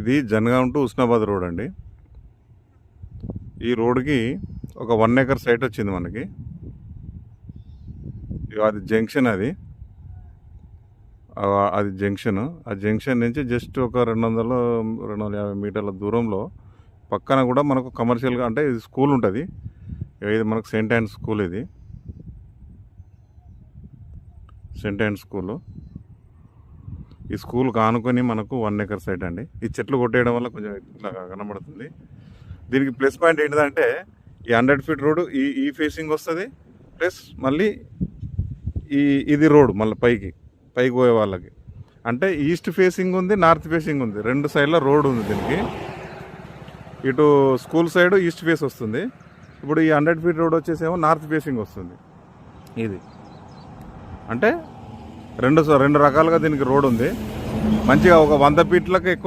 ఇది Jangaon to Husnabad road అండి. ఈ రోడ్కి ఒక 1 ఎకర్ సైట్ వచ్చింది మనకి. అది జంక్షన్, అది జంక్షన్. ఆ జంక్షన్ నుంచి జస్ట్ ఒక 250 మీటర్ల దూరంలో పక్కన కూడా మనకు కమర్షియల్గా అంటే ఇది స్కూల్ ఉంటుంది. ఇది మనకు సెయింట్ ఆండ్ స్కూల్. ఇది సెయింట్ ఆండ్ స్కూలు. ఈ స్కూల్ కానుకొని మనకు 1 ఎకర్ సైట్ అండి. ఈ చెట్లు కొట్టేయడం వల్ల కొంచెం ఇట్లా కనబడుతుంది. దీనికి ప్లస్ పాయింట్ ఏంటిదంటే ఈ 100 ఫీట్ రోడ్డు ఈ ఫేసింగ్ వస్తుంది. ప్లస్ మళ్ళీ ఇది రోడ్ మళ్ళీ పైకి పోయే వాళ్ళకి అంటే ఈస్ట్ ఫేసింగ్ ఉంది, నార్త్ ఫేసింగ్ ఉంది. 2 సైడ్ల రోడ్ ఉంది దీనికి. ఇటు స్కూల్ సైడ్ ఈస్ట్ ఫేస్ వస్తుంది. ఇప్పుడు ఈ 100 ఫీట్ రోడ్ వచ్చేసేమో నార్త్ ఫేసింగ్ వస్తుంది. ఇది అంటే రెండు రకాలుగా దీనికి రోడ్ ఉంది. మంచిగా ఒక 100 ఫీట్లకు ఎక్కువ